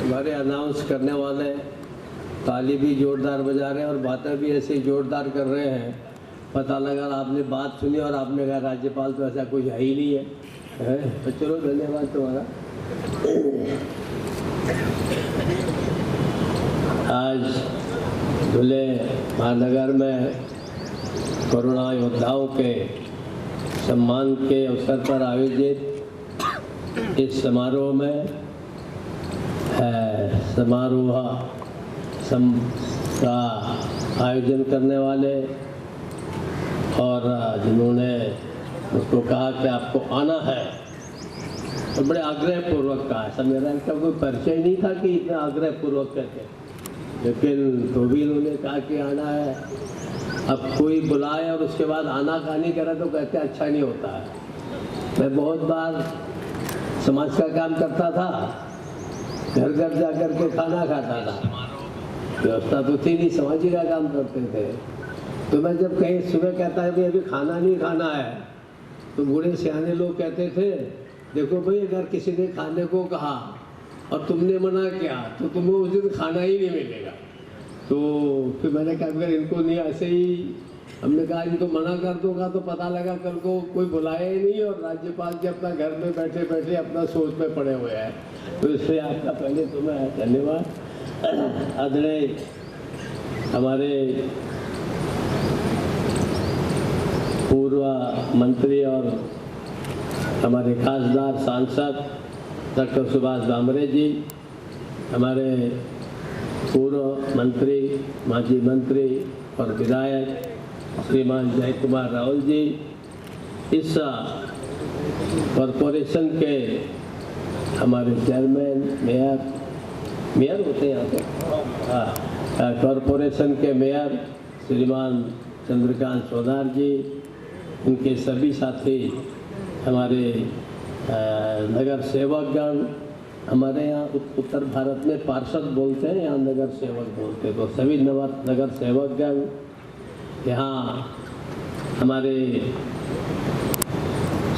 हमारे अनाउंस करने वाले ताली भी जोरदार बजा रहे हैं और बातें भी ऐसे जोरदार कर रहे हैं। पता लगा आपने बात सुनी और आपने कहा राज्यपाल तो ऐसा कुछ है ही नहीं है। तो चलो धन्यवाद तुम्हारा। आज धुले महानगर में कोरोना योद्धाओं के सम्मान के अवसर पर आयोजित इस समारोह में का आयोजन करने वाले और जिन्होंने उसको कहा कि आपको आना है और बड़े आग्रहपूर्वक कहा। ऐसा मेरा इनका कोई परिचय नहीं था कि इतना आग्रहपूर्वक कहते, लेकिन तो भी उन्होंने कहा कि आना है। अब कोई बुलाए और उसके बाद आना का नहीं करे तो कहते अच्छा नहीं होता है। मैं बहुत बार समाज का काम करता था, घर घर जा कर के खाना खाता था, व्यवस्था तो थी नहीं, समाजी का काम करते थे। तो मैं जब कहीं सुबह कहता है कि अभी खाना नहीं खाना है, तो बूढ़े सियाने लोग कहते थे देखो भाई अगर किसी ने खाने को कहा और तुमने मना किया तो तुम्हें उस दिन खाना ही नहीं मिलेगा। तो फिर मैंने कहा अगर इनको नहीं ऐसे ही हमने कहा इनको मना कर दूंगा तो पता लगा कल को कोई बुलाया ही नहीं और राज्यपाल जी अपना घर में बैठे बैठे अपना सोच में पड़े हुए हैं। तो इसलिए आपका पहले तो मैं धन्यवाद। आदरणीय हमारे पूर्व मंत्री और हमारे खासदार सांसद डॉक्टर सुभाष भामरे जी, हमारे पूर्व मंत्री माजी मंत्री और विधायक श्रीमान जय कुमार राहुल जी, इस कॉरपोरेशन के हमारे चेयरमैन मेयर होते हैं यहाँ पे, कॉरपोरेशन के मेयर श्रीमान चंद्रकांत सोनार जी, उनके सभी साथी, हमारे नगर सेवकगण, हमारे यहाँ उत्तर भारत में पार्षद बोलते हैं, यहाँ नगर सेवक बोलते हैं, तो सभी नगर सेवकगण, यहाँ हमारे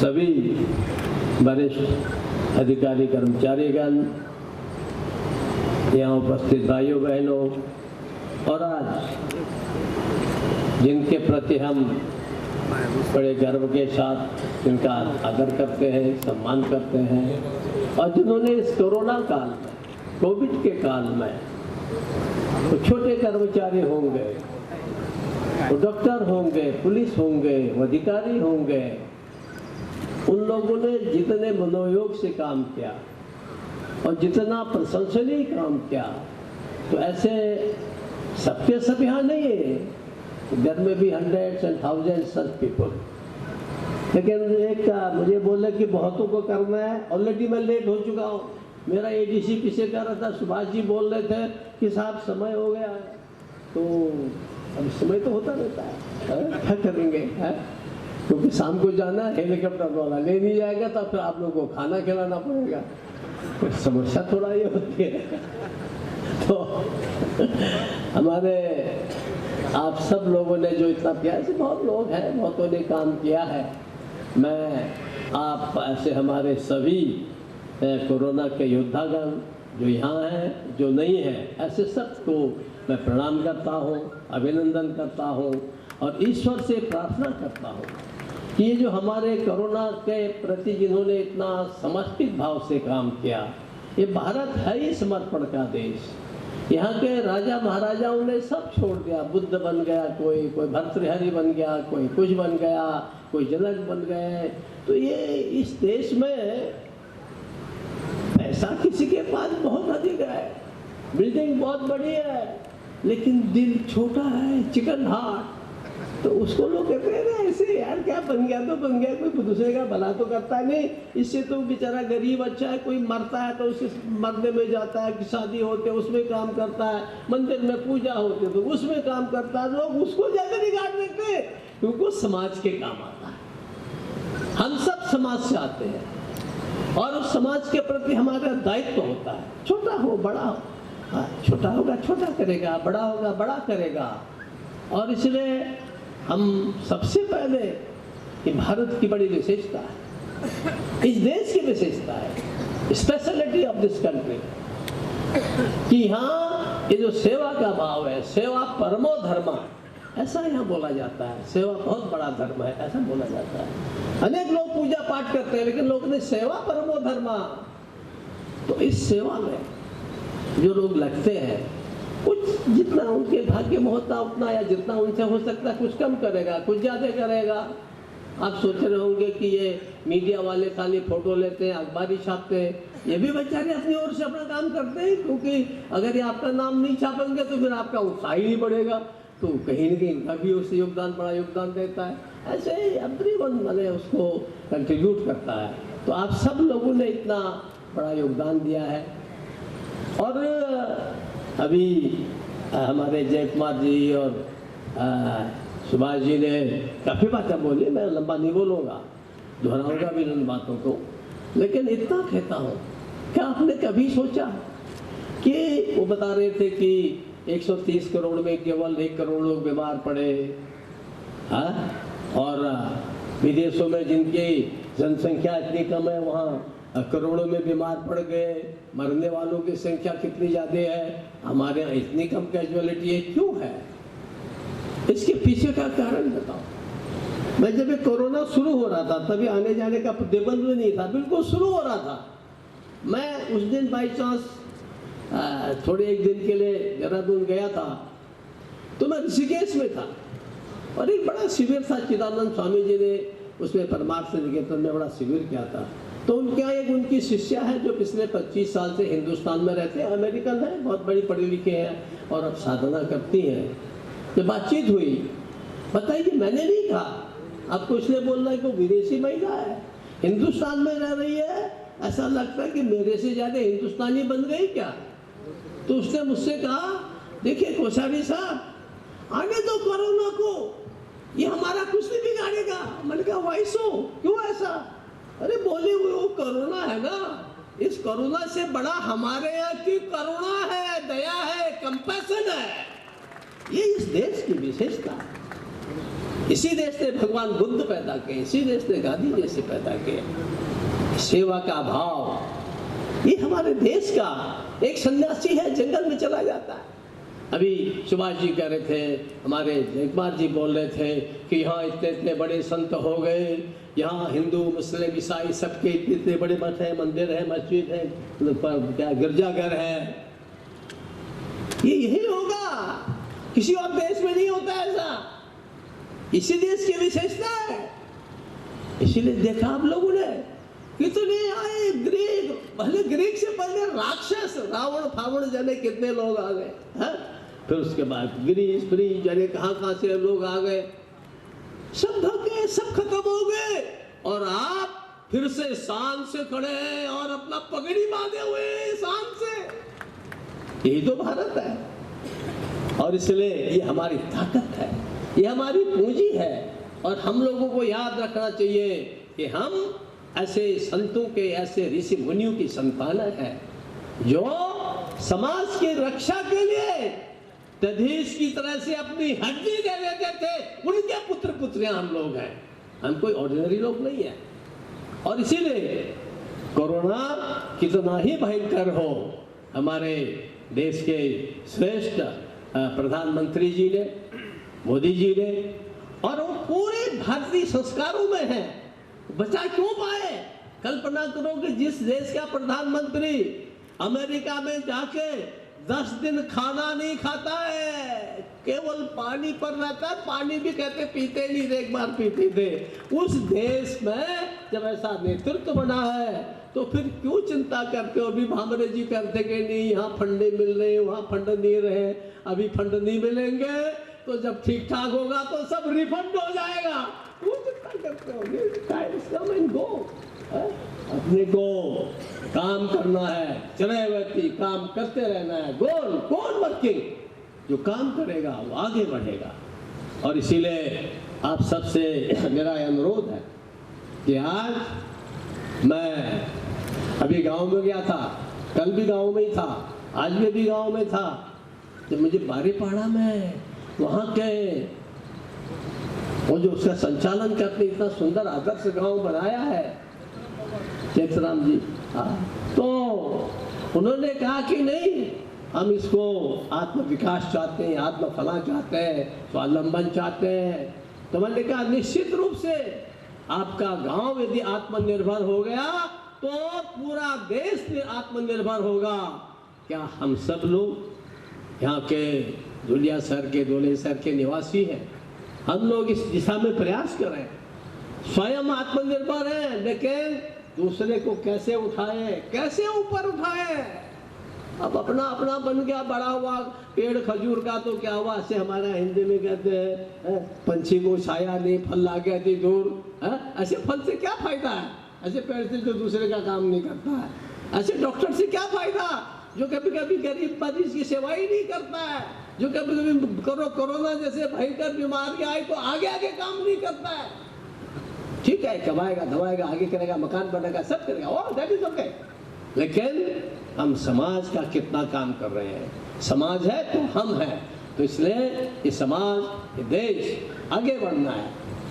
सभी वरिष्ठ अधिकारी कर्मचारीगण, यहाँ उपस्थित भाइयों बहनों, और आज जिनके प्रति हम बड़े गर्व के साथ इनका आदर करते हैं, सम्मान करते हैं, और जिन्होंने इस कोरोना काल में, कोविड के काल में, तो छोटे कर्मचारी होंगे, वो डॉक्टर होंगे, पुलिस होंगे, अधिकारी होंगे, उन लोगों ने जितने मनोयोग से काम किया और जितना प्रशंसनीय काम किया, तो ऐसे सबके सब यहाँ नहीं है, घर में भी hundreds and thousands such people. लेकिन एक मुझे बोले कि बहुतों को करना है, ऑलरेडी मैं लेट हो चुका हूँ। मेरा एडीसी पीछे कर रहा था, सुभाष जी बोल रहे थे कि साहब समय हो गया है, तो अब समय तो होता रहता है, क्या करेंगे है? क्योंकि शाम को जाना है, हेलीकॉप्टर वाला ले नहीं जाएगा तो फिर आप लोगों को खाना खिलाना पड़ेगा, तो समस्या थोड़ा ये होती है। तो हमारे आप सब लोगों ने जो इतना किया, ऐसे बहुत लोग हैं, बहुतों ने काम किया है। मैं आप ऐसे हमारे सभी कोरोना के योद्धागण जो यहाँ हैं, जो नहीं हैं, ऐसे सबको मैं प्रणाम करता हूँ, अभिनंदन करता हूँ और ईश्वर से प्रार्थना करता हूँ कि ये जो हमारे कोरोना के प्रति जिन्होंने इतना समर्पित भाव से काम किया, ये भारत है ही समर्पण का देश। यहाँ के राजा महाराजाओं ने सब छोड़ दिया, बुद्ध बन गया, कोई भर्तृहरि बन गया, कोई कुछ बन गया, कोई जनक बन गए। तो ये इस देश में पैसा किसी के पास बहुत अधिक है, बिल्डिंग बहुत बड़ी है, लेकिन दिल छोटा है, चिकन हार्ट। तो उसको लोग कहते हैं ना ऐसे यार क्या बन गया तो बन गया, कोई दूसरे का भला तो करता नहीं, इससे तो बेचारा गरीब अच्छा है, कोई मरता है तो उसे मरने में जाता है, कि शादी होते उसमें काम करता है, मंदिर में पूजा होते तो उसमें काम करता है, लोग उसको ज्यादा निगाह देते हैं क्योंकि समाज के काम आता है। हम सब समाज से आते हैं और उस समाज के प्रति हमारा दायित्व होता है, छोटा हो बड़ा हो, छोटा होगा छोटा करेगा, बड़ा होगा बड़ा करेगा। और इसलिए हम सबसे पहले, ये भारत की बड़ी विशेषता है, इस देश की विशेषता है, स्पेशलिटी ऑफ दिस कंट्री। कि हाँ ये जो सेवा का भाव है, सेवा परमो धर्म, ऐसा यहाँ बोला जाता है। सेवा बहुत बड़ा धर्म है, ऐसा बोला जाता है। अनेक लोग पूजा पाठ करते हैं, लेकिन लोग ने सेवा परमो धर्म। तो इस सेवा में जो लोग लगते हैं, कुछ जितना उनके भाग्य में होता उतना, या जितना उनसे हो सकता है कुछ कम करेगा, कुछ ज्यादा करेगा। आप सोच रहे होंगे कि ये मीडिया वाले खाली फोटो लेते हैं, अखबारी छापते हैं, ये भी बेचारे अपनी ओर से अपना काम करते हैं, क्योंकि अगर ये आपका नाम नहीं छापेंगे तो फिर आपका उत्साह ही नहीं बढ़ेगा। तो कहीं न कहीं इनका भी उससे योगदान, बड़ा योगदान देता है। ऐसे ही एवरीवन मैंने उसको कंट्रीब्यूट करता है। तो आप सब लोगों ने इतना बड़ा योगदान दिया है। और अभी हमारे जय कुमार जी और सुभाष जी ने काफ़ी बातें बोली, मैं लंबा नहीं बोलूँगा, दोहराऊंगा भी उन बातों को, लेकिन इतना कहता हूँ, क्या आपने कभी सोचा कि वो बता रहे थे कि 130 करोड़ में केवल 1 करोड़ लोग बीमार पड़े, हाँ? और विदेशों में जिनकी जनसंख्या इतनी कम है, वहाँ करोड़ों में बीमार पड़ गए, मरने वालों की संख्या कितनी ज़्यादा है, हमारे यहाँ इतनी कम कैजुअलिटी है, क्यों है? इसके पीछे का कारण बताओ। मैं जब ये कोरोना शुरू हो रहा था, तभी आने जाने का प्रतिबंध नहीं था, बिल्कुल शुरू हो रहा था। मैं उस दिन बाई चांस थोड़े एक दिन के लिए देहरादून गया था, तो मैं ऋषिकेश में था और एक बड़ा शिविर था, चिदानंद स्वामी जी ने उसमें परमार्थ निकेतन में बड़ा शिविर किया था। तो उनके यहाँ एक उनकी शिष्या है जो पिछले 25 साल से हिंदुस्तान में रहते हैं, अमेरिकन है, बहुत बड़ी पढ़ी लिखी है और अब साधना करती हैं। तो बातचीत हुई, बताइए, मैंने नहीं कहा, आपको इसलिए बोल रहा है कि वो विदेशी महिला है, हिंदुस्तान में रह रही है, ऐसा लगता है कि मेरे से ज़्यादा हिंदुस्तानी बन गई क्या? तो उसने मुझसे कहा, देखिए कोश्यारी साहब, आने दो कोरोना को, ये हमारा कुछ नहीं बिगाड़ेगा। मैंने कहा वाई सो, क्यों ऐसा? अरे बोले वो कोरोना है ना, इस कोरोना से बड़ा हमारे यहाँ की करुणा है, दया है, कंपैशन है। ये इस देश की विशेषता है। इसी देश ने भगवान बुद्ध पैदा किए, इसी देश ने गांधी जैसे पैदा किए। सेवा का भाव, ये हमारे देश का एक सन्यासी है, जंगल में चला जाता है। अभी सुभाष जी कह रहे थे, हमारे जयकुमार जी बोल रहे थे कि यहाँ इतने इतने बड़े संत हो गए, यहाँ हिंदू मुस्लिम ईसाई सबके इतने इतने बड़े मठ हैं, मंदिर है, मस्जिद है, क्या गिरजाघर है। ये यही होगा, किसी और देश में नहीं होता ऐसा, इसी देश की विशेषता है। इसीलिए देखा आप लोगों ने कितने आए ग्रीक, पहले ग्रीक से पहले राक्षस रावण फावण जाने कितने लोग आ गए, है? फिर उसके बाद ग्रीस फ्रीज जाने कहाँ से लोग आ गए, सब भाग गए, सब खत्म हो गए, और आप फिर से शान से खड़े हैं और अपना पगड़ी बांधे हुए शान से। यही तो भारत है, और इसलिए ये हमारी ताकत है, ये हमारी पूंजी है। और हम लोगों को याद रखना चाहिए कि हम ऐसे संतों के, ऐसे ऋषि मुनियों की संतान है जो समाज की रक्षा के लिए तधीश की तरह से अपनी हड्डी दे देते थे, उनके पुत्र पुत्रियां हम लोग हैं, हम कोई ऑर्डिनरी लोग नहीं है। और इसीलिए कोरोना कितना ही भयंकर हो, हमारे देश के श्रेष्ठ प्रधानमंत्री जी ने, मोदी जी ने, और वो पूरे भारतीय संस्कारों में है, बचा क्यों पाए? कल्पना करो कि जिस देश का प्रधानमंत्री अमेरिका में जाके 10 दिन खाना नहीं खाता है, केवल पानी पर रहता है, पानी भी कहते पीते नहीं, एक बार पीते थे, उस देश में जब ऐसा नेतृत्व बना है तो फिर क्यों चिंता करते हो? अभी भामरे जी करते कि नहीं यहाँ फंडे मिल रहे, वहाँ फंड नहीं रहे, अभी फंड नहीं मिलेंगे, तो जब ठीक ठाक होगा तो सब रिफंड हो जाएगा, क्यों चिंता करते हो? अपने को काम करना है, चले व्यक्ति काम करते रहना है, गोल कौन वर्किंग, जो काम करेगा वो आगे बढ़ेगा। और इसीलिए आप सबसे मेरा अनुरोध है कि आज मैं अभी गांव में गया था, कल भी गांव में ही था, आज भी गांव में था, तो मुझे बारीपाड़ा में वहाँ के वो जो उसका संचालन करते इतना सुंदर आदर्श गांव बनाया है चेतराम जी, हाँ, तो उन्होंने कहा कि नहीं, हम इसको आत्म विकास चाहते हैं, आत्म फला चाहते हैं, स्वावलंबन चाहते हैं। तो मैंने कहा निश्चित रूप से आपका गांव यदि आत्मनिर्भर हो गया तो पूरा देश आत्मनिर्भर होगा। क्या हम सब लोग यहाँ के धुलिया शहर के, धोले शहर के निवासी हैं, हम लोग इस दिशा में प्रयास करें, स्वयं आत्मनिर्भर हैं, लेकिन दूसरे को कैसे उठाए, कैसे ऊपर उठाए। अब अपना अपना बन गया बड़ा हुआ पेड़ खजूर का, तो क्या हुआ, ऐसे हमारा हिंदी में कहते हैं पंछी को छाया नहीं, फल ला गया थी दूर। ऐसे फल से क्या फायदा है, ऐसे पेड़ से जो दूसरे का काम नहीं करता है, ऐसे डॉक्टर से क्या फायदा जो कभी कभी गरीब मरीज की सेवा ही नहीं करता है, जो कभी कभी कोरोना जैसे भयंकर बीमारी आई तो आगे आगे काम नहीं करता है। ठीक है, कमाएगा धमाएगा, आगे करेगा, मकान बनेगा, सब करेगा, और दैट इज ओके, लेकिन हम समाज का कितना काम कर रहे हैं। समाज है तो हम हैं, तो इसलिए ये समाज, ये देश आगे बढ़ना है।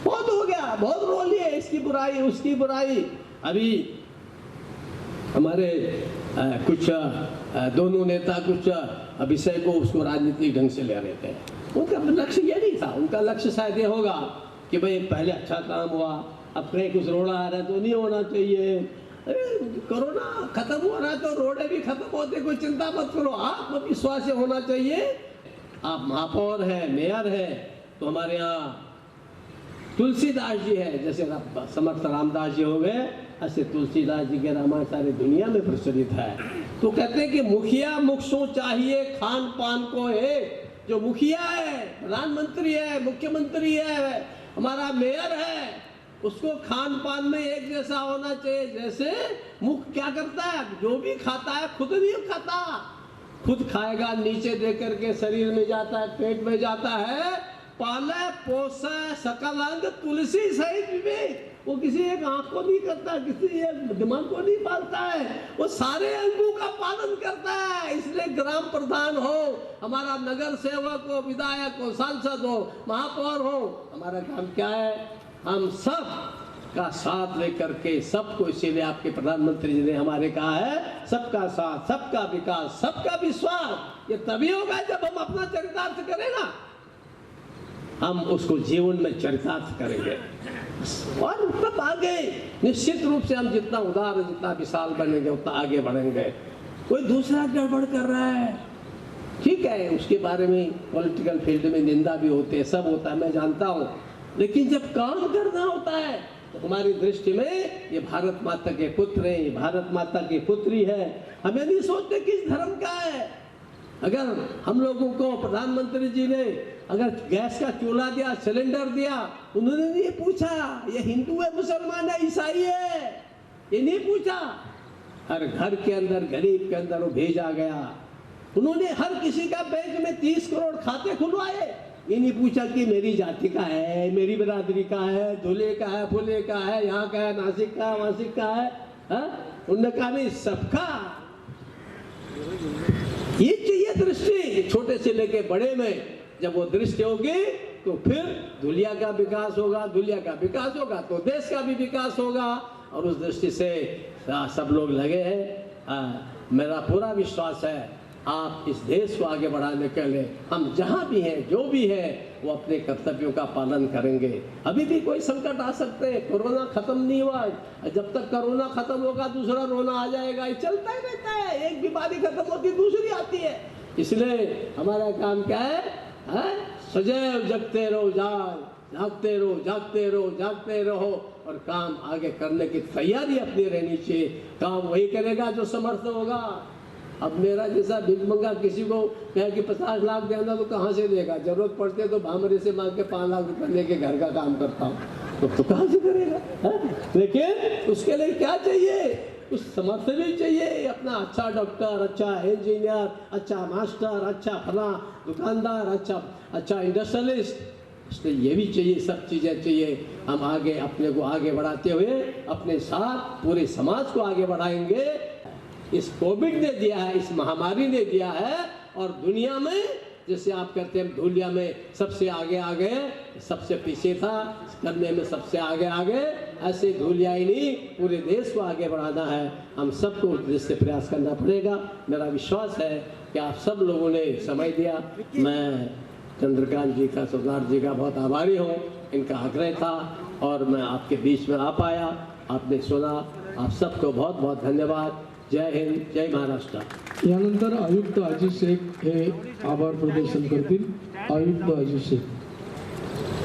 बहुत हो गया, बहुत रो लिए, इसकी बुराई उसकी बुराई। अभी हमारे कुछ दोनों नेता कुछ विषय को उसको राजनीतिक ढंग से ले रहे थे। उनका लक्ष्य ये नहीं था, उनका लक्ष्य शायद ये होगा कि भाई पहले अच्छा काम हुआ, अब कहीं कुछ रोड़ा आ रहा है तो नहीं होना चाहिए, कोरोना खत्म हो रहा है तो रोडे भी खत्म होते, कोई चिंता मत करो, आत्मविश्वास से होना चाहिए। आप महापौर है, मेयर है, तो हमारे यहाँ तुलसीदास जी है, जैसे समर्थ रामदास जी हो गए, ऐसे तुलसीदास जी के रामायण सारी दुनिया में प्रचलित है। तो कहते हैं कि मुखिया मुखसों चाहिए खान पान को है। जो मुखिया है, प्रधानमंत्री है, मुख्यमंत्री है, हमारा मेयर है, उसको खान पान में एक जैसा होना चाहिए। जैसे मुख क्या करता है, जो भी खाता है खुद नहीं खाता, खुद खाएगा, नीचे दे करके शरीर में जाता है, पेट में जाता है। पाले पोसे सकल अंग तुलसी सहित विवेक, वो किसी एक आंख को नहीं करता, किसी एक दिमाग को नहीं पालता है, वो सारे अंगों का पालन करता है। इसलिए ग्राम प्रधान हो, हमारा नगर सेवक हो, विधायक हो, सांसद हो, महापौर हो, हमारा काम क्या है, हम सब का साथ लेकर के सबको, इसीलिए आपके प्रधानमंत्री जी ने हमारे कहा है सबका साथ, सबका विकास, सबका विश्वास। ये तभी होगा जब हम अपना चरितार्थ करें ना, हम उसको जीवन में चरितार्थ करेंगे और तब आगे निश्चित रूप से हम जितना उदार, जितना विशाल बनेंगे उतना आगे बढ़ेंगे। कोई दूसरा गड़बड़ कर रहा है, ठीक है, उसके बारे में पॉलिटिकल फील्ड में निंदा भी होते है, सब होता है, मैं जानता हूँ, लेकिन जब काम करना होता है तो हमारी दृष्टि में ये भारत माता के पुत्र है, ये भारत माता की पुत्री है। हमें नहीं सोचते किस धर्म का है। अगर हम लोगों को प्रधानमंत्री जी ने अगर गैस का चूल्हा दिया, सिलेंडर दिया, उन्होंने नहीं पूछा ये हिंदू है, मुसलमान है, ईसाई है, ये नहीं पूछा। हर घर के अंदर, गरीब के अंदर वो भेजा गया। उन्होंने हर किसी का बैंक में 30 करोड़ खाते खुलवाए, ये नहीं पूछा कि मेरी जाति का है, मेरी बिरादरी का है, धुले का है, फुले का है, यहाँ का है, नासिक का है, वासिक का है, उन्होंने कहा नहीं, सबका। ये चाहिए दृष्टि, छोटे से लेके बड़े में जब वो दृष्टि होगी तो फिर दुनिया का विकास होगा, दुनिया का विकास होगा तो देश का भी विकास होगा। और उस दृष्टि से सब लोग लगे हैं। मेरा पूरा विश्वास है आप इस देश को आगे बढ़ाने के लिए, हम जहाँ भी हैं, जो भी है, वो अपने कर्तव्यों का पालन करेंगे। अभी भी कोई संकट आ सकते हैं, कोरोना खत्म नहीं हुआ, जब तक कोरोना खत्म होगा दूसरा रोना आ जाएगा, ये चलता ही रहता है, एक बीमारी खत्म होती दूसरी आती है। इसलिए हमारा काम क्या है, सदैव जगते रहो, जागते रहो, जागते रहो, जागते रहो, और काम आगे करने की तैयारी अपनी रहनी चाहिए। काम वही करेगा जो समर्थ होगा। अब मेरा जैसा भिखमंगा किसी को कहे कि 50 लाख देना तो कहाँ से देगा, जरूरत पड़ती है तो भामरे से मांग के 5 लाख रुपए लेके घर का काम करता हूँ, तो कहाँ से करेगा। लेकिन उसके लिए क्या चाहिए, उस समर्थ भी चाहिए, अपना अच्छा डॉक्टर, अच्छा इंजीनियर, अच्छा मास्टर, अच्छा फला दुकानदार, अच्छा इंडस्ट्रियलिस्ट, इसलिए ये भी चाहिए, सब चीज़ें चाहिए। हम आगे अपने को आगे बढ़ाते हुए अपने साथ पूरे समाज को आगे बढ़ाएंगे। इस कोविड ने दिया है, इस महामारी ने दिया है, और दुनिया में जैसे आप कहते हैं धूलिया में सबसे आगे आगे, सबसे पीछे था, करने में सबसे आगे आगे, ऐसे धूलिया ही नहीं पूरे देश को आगे बढ़ाना है। हम सबको उस दृष्टि से प्रयास करना पड़ेगा। मेरा विश्वास है कि आप सब लोगों ने समय दिया। मैं चंद्रकांत जी का, सोमनाथ जी का बहुत आभारी हूँ। इनका आग्रह था और मैं आपके बीच में आ पाया, आपने सुना। आप सबको बहुत बहुत धन्यवाद। जय हिंद, जय महाराष्ट्र। यानंतर आयुक्त अजित शेख हे आभार प्रदर्शन करतील। आयुक्त अजित शेख।